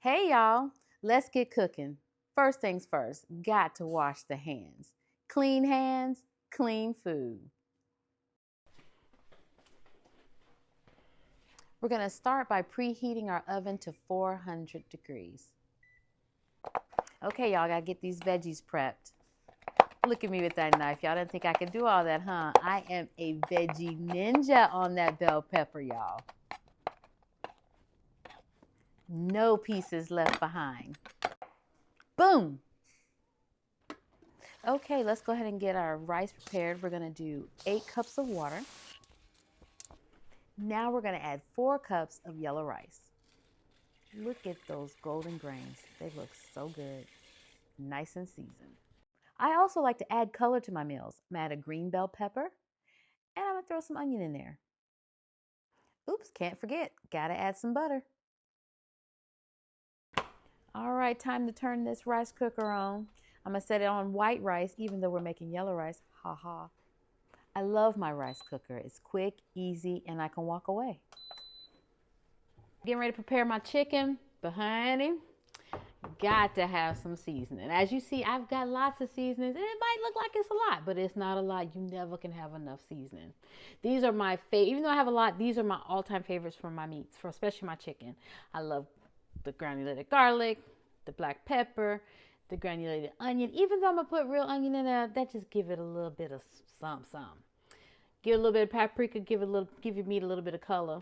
Hey y'all, let's get cooking. First things first, got to wash the hands. Clean hands, clean food. We're gonna start by preheating our oven to 400 degrees. Okay, y'all gotta get these veggies prepped. Look at me with that knife. Y'all didn't think I could do all that, huh? I am a veggie ninja on that bell pepper, y'all. No pieces left behind. Boom! Okay, let's go ahead and get our rice prepared. We're gonna do 8 cups of water. Now we're gonna add 4 cups of yellow rice. Look at those golden grains. They look so good, nice and seasoned. I also like to add color to my meals. I'm gonna add a green bell pepper, and I'm gonna throw some onion in there. Oops, can't forget, gotta add some butter. All right, time to turn this rice cooker on. I'm gonna set it on white rice, even though we're making yellow rice. Ha ha. I love my rice cooker. It's quick, easy, and I can walk away. Getting ready to prepare my chicken. Behind him, got to have some seasoning. As you see, I've got lots of seasonings, and it might look like it's a lot, but it's not a lot. You never can have enough seasoning. These are my favorite. Even though I have a lot, these are my all-time favorites for my meats, for especially my chicken. I love the granulated garlic, the black pepper, the granulated onion. Even though I'm gonna put real onion in there, that just give it a little bit of some. Give it a little bit of paprika, give your meat a little bit of color.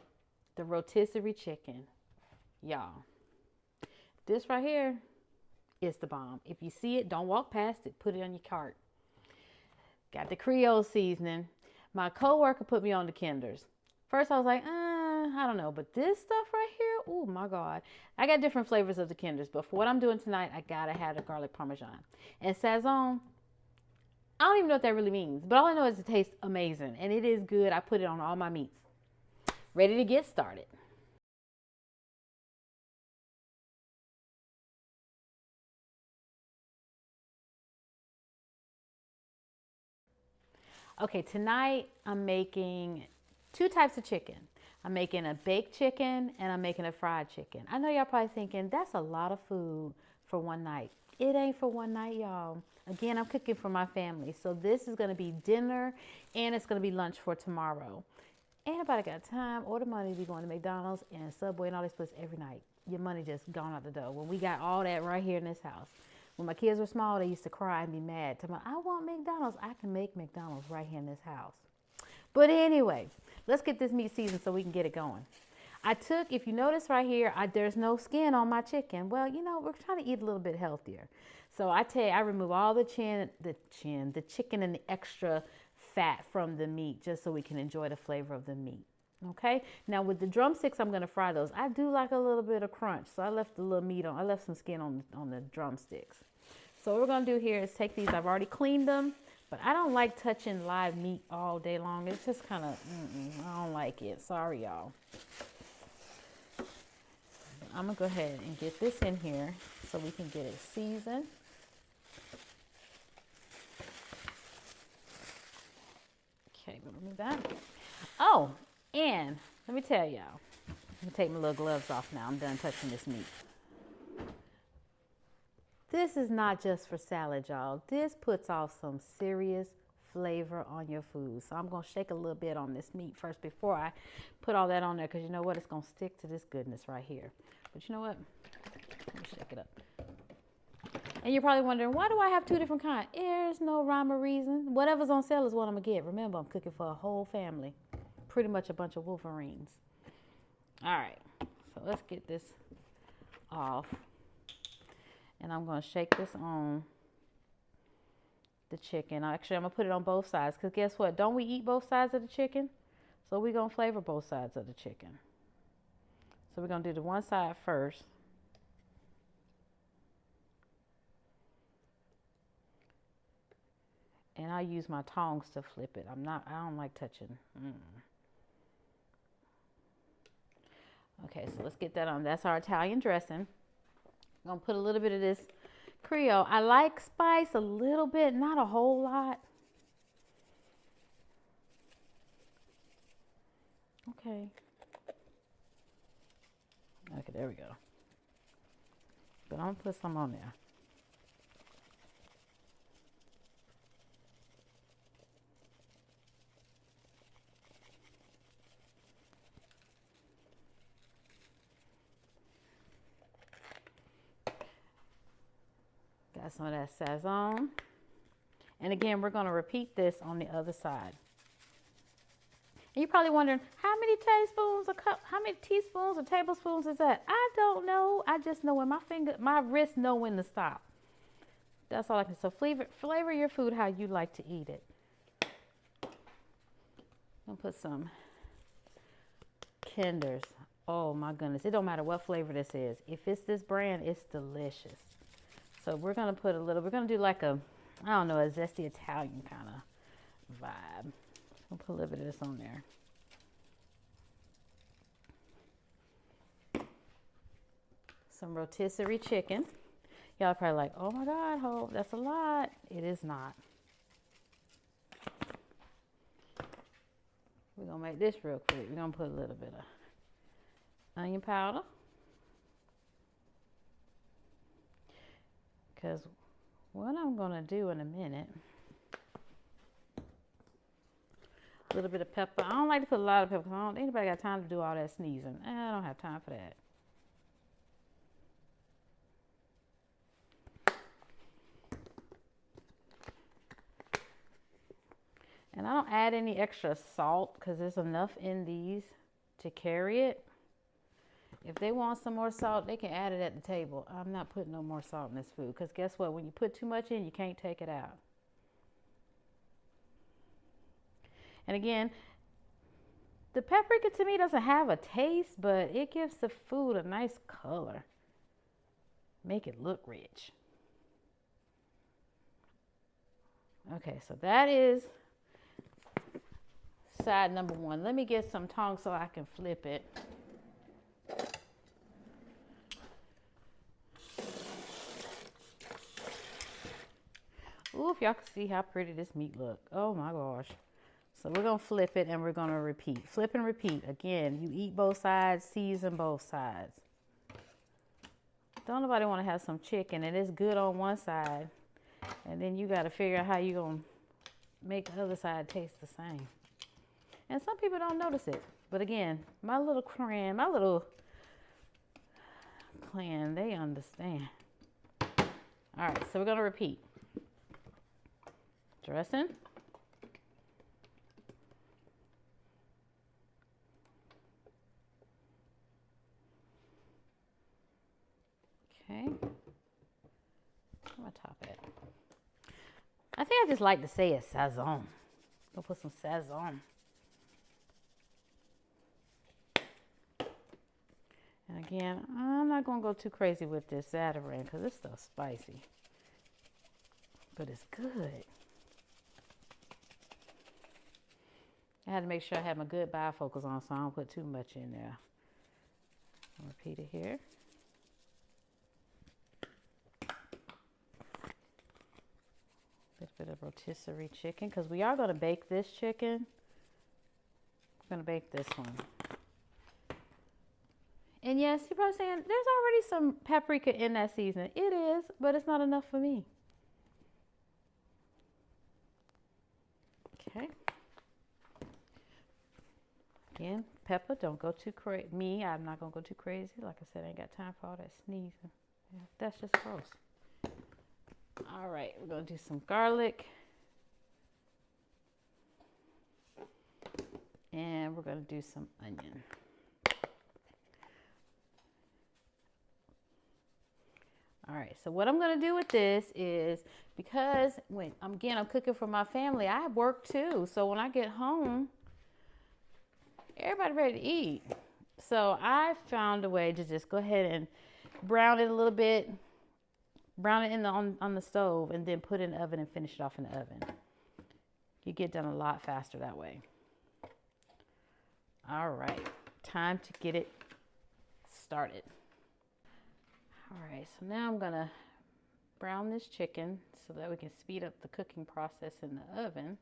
The rotisserie chicken, y'all. This right here is the bomb. If you see it, don't walk past it. Put it on your cart. Got the Creole seasoning. My coworker put me on the Kinders. First, I was like, I don't know. But this stuff right here, oh my God. I got different flavors of the Kinders. But for what I'm doing tonight, I gotta have the garlic parmesan. And Sazon, I don't even know what that really means. But all I know is it tastes amazing. And it is good. I put it on all my meats. Ready to get started. Okay, tonight I'm making 2 types of chicken. I'm making a baked chicken and I'm making a fried chicken. I know y'all probably thinking that's a lot of food for one night. It ain't for one night, y'all. Again, I'm cooking for my family. So this is gonna be dinner and it's gonna be lunch for tomorrow. Ain't nobody got time or the money to be going to McDonald's and Subway and all these places every night. Your money just gone out the door. When we got all that right here in this house. When my kids were small, they used to cry and be mad. Tell me, I want McDonald's. I can make McDonald's right here in this house. But anyway, let's get this meat seasoned so we can get it going. I took, if you notice right here, there's no skin on my chicken. Well, you know, we're trying to eat a little bit healthier. So I remove all the chicken and the extra fat from the meat just so we can enjoy the flavor of the meat. Okay, now with the drumsticks, I'm gonna fry those. I do like a little bit of crunch, so I left a little meat on. I left some skin on the drumsticks. So what we're gonna do here is take these. I've already cleaned them, but I don't like touching live meat all day long. It's just kind of, I don't like it. Sorry, y'all. I'm gonna go ahead and get this in here so we can get it seasoned. Okay, remove that. Oh, and let me tell y'all, I'm gonna take my little gloves off now. I'm done touching this meat. This is not just for salad, y'all. This puts off some serious flavor on your food. So I'm gonna shake a little bit on this meat first before I put all that on there, because you know what? It's gonna stick to this goodness right here. But you know what? Let me shake it up. And you're probably wondering, why do I have 2 different kinds? There's no rhyme or reason. Whatever's on sale is what I'm gonna get. Remember, I'm cooking for a whole family. Pretty much a bunch of Wolverines. All right, so let's get this off. And I'm gonna shake this on the chicken. Actually, I'm gonna put it on both sides, because guess what? Don't we eat both sides of the chicken? So we're gonna flavor both sides of the chicken. So we're gonna do the one side first. And I use my tongs to flip it. I don't like touching. Okay, so let's get that on. That's our Italian dressing. I'm gonna put a little bit of this Creole. I like spice a little bit, not a whole lot. Okay. Okay, there we go. but I'm gonna put some on there. Got some of that Sazon. And again, we're gonna repeat this on the other side. And you're probably wondering, how many teaspoons, how many teaspoons or tablespoons is that? I don't know. I just know when my wrist know when to stop. That's all I can. So flavor your food how you like to eat it. I'm gonna put some Kinders. Oh my goodness. It don't matter what flavor this is. If it's this brand, it's delicious. So we're gonna put a little, we're gonna do like a, I don't know, a zesty Italian kind of vibe. I'll put a little bit of this on there. Some rotisserie chicken. Y'all probably like, oh my God, Hope, that's a lot. It is not. We're gonna make this real quick. We're gonna put a little bit of onion powder. Because what I'm gonna do in a minute, a little bit of pepper. I don't like to put a lot of pepper because I don't think anybody got time to do all that sneezing. I don't have time for that. And I don't add any extra salt because there's enough in these to carry it. If they want some more salt, they can add it at the table. I'm not putting no more salt in this food because guess what? When you put too much in, you can't take it out. And again, the paprika to me doesn't have a taste, but it gives the food a nice color. Make it look rich. Okay, so that is side number one. Let me get some tongs so I can flip it. Ooh, if y'all can see how pretty this meat look. Oh my gosh. So we're gonna flip it and we're gonna repeat. Flip and repeat. Again, you eat both sides, season both sides. Don't nobody wanna have some chicken and it's good on one side. And then you gotta figure out how you gonna make the other side taste the same. And some people don't notice it. But again, my little clan, they understand. All right, so we're gonna repeat. Dressing. Okay. I'm gonna top it. I think I just like to say it Sazon. Gonna put some Sazon. And again, I'm not gonna go too crazy with this Zatarain because this stuff's spicy. But it's good. I had to make sure I had my good bifocals on so I don't put too much in there. I'll repeat it here. A little bit of rotisserie chicken because we are going to bake this chicken. We're going to bake this one. And yes, you're probably saying, there's already some paprika in that seasoning. It is, but it's not enough for me. Okay. Again, pepper, don't go too crazy. I'm not going to go too crazy. Like I said, I ain't got time for all that sneezing. Yeah, that's just gross. All right, we're going to do some garlic. And we're going to do some onion. All right, so what I'm going to do with this is, because I'm cooking for my family, I work too. So when I get home, everybody ready to eat. So I found a way to just go ahead and brown it a little bit, brown it on the stove, and then put it in the oven and finish it off in the oven. You get done a lot faster that way. All right, time to get it started. All right, so now I'm gonna brown this chicken so that we can speed up the cooking process in the oven.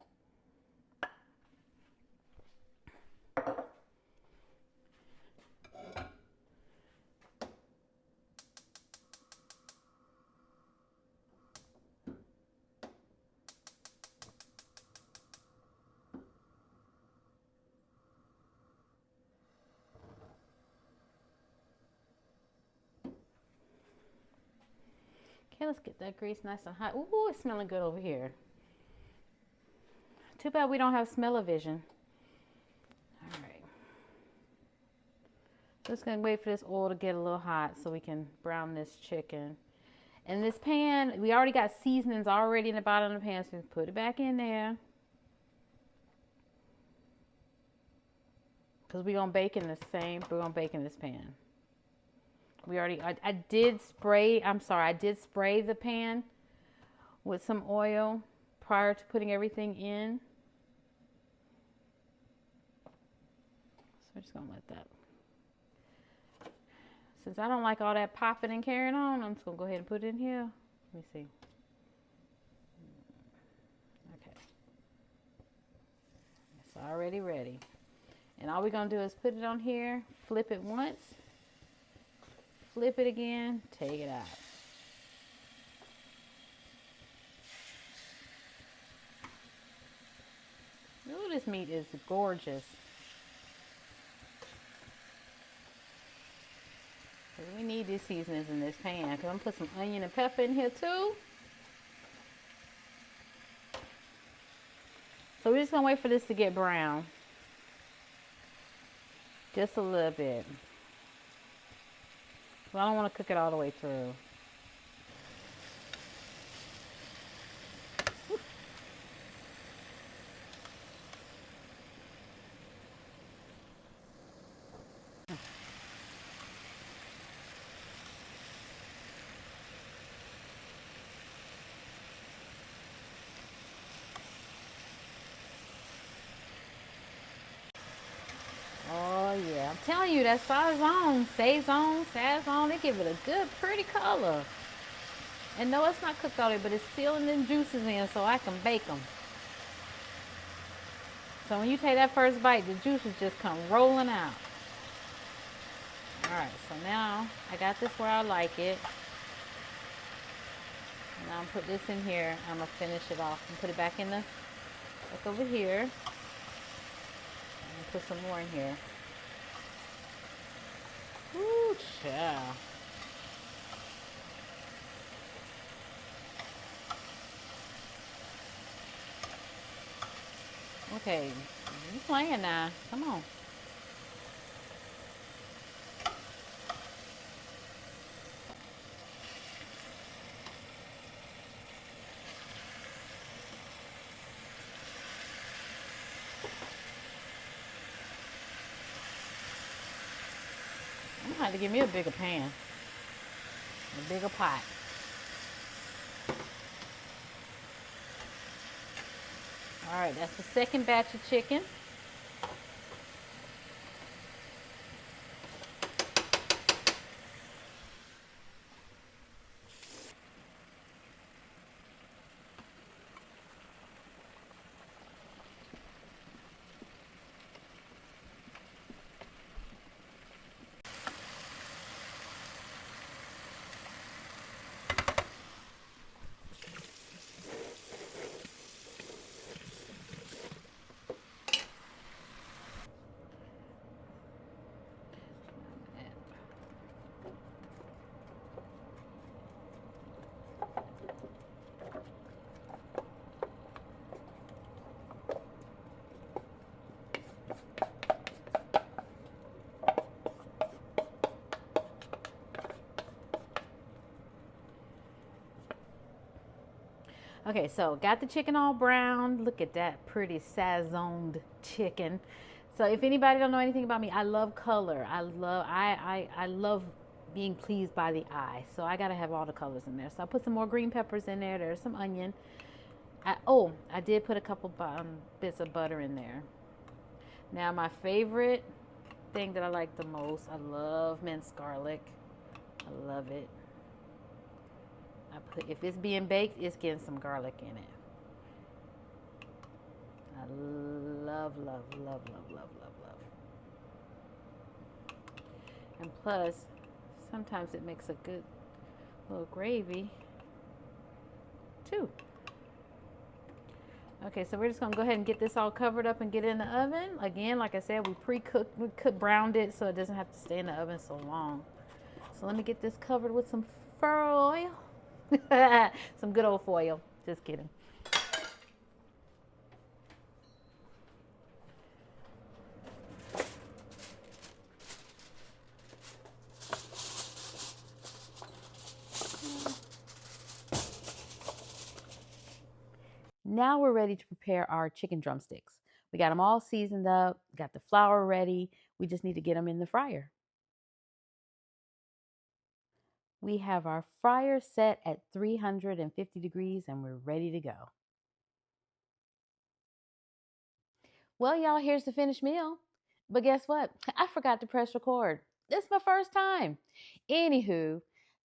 Okay, let's get that grease nice and hot. Ooh, it's smelling good over here. Too bad we don't have smell-o-vision. All right. Just gonna wait for this oil to get a little hot so we can brown this chicken. And this pan, we already got seasonings already in the bottom of the pan, so put it back in there. Because we're gonna bake in the same, we're gonna bake in this pan. We already, I did spray the pan with some oil prior to putting everything in. So we're just gonna let that. Since I don't like all that popping and carrying on, I'm just gonna go ahead and put it in here. Let me see. Okay. It's already ready. And all we're gonna do is put it on here, flip it once, flip it again, take it out. Ooh, this meat is gorgeous. We need these seasonings in this pan because I'm gonna put some onion and pepper in here too. So we're just gonna wait for this to get brown. Just a little bit. So I don't want to cook it all the way through. Oh yeah, I'm telling you that Sazon, they give it a good, pretty color. And no, it's not cooked all the way, but it's sealing them juices in so I can bake them. So when you take that first bite, the juices just come rolling out. All right, so now I got this where I like it. And I'm gonna put this in here. I'm gonna finish it off and put it back in the, back over here. And put some more in here. Ooh, child. Okay, you playing now. Come on. I'm gonna have to give me a bigger pan. A bigger pot. All right, that's the second batch of chicken. Okay, so got the chicken all browned. Look at that pretty sazoned chicken. So if anybody don't know anything about me, I love color. I love being pleased by the eye. So I gotta have all the colors in there. So I put some more green peppers in there. There's some onion. I did put a couple bits of butter in there. Now my favorite thing that I like the most, I love minced garlic. I love it. If it's being baked, it's getting some garlic in it. I love, love, love, love, love, love, love. And plus, sometimes it makes a good little gravy too. Okay, so we're just gonna go ahead and get this all covered up and get it in the oven. Again, like I said, we pre-cooked, browned it so it doesn't have to stay in the oven so long. So let me get this covered with some foil. Some good old foil. Just kidding. Now we're ready to prepare our chicken drumsticks. We got them all seasoned up, got the flour ready. We just need to get them in the fryer. We have our fryer set at 350 degrees and we're ready to go. Well, y'all, here's the finished meal. But guess what? I forgot to press record. This is my first time. Anywho,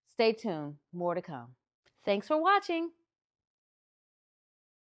stay tuned. More to come. Thanks for watching.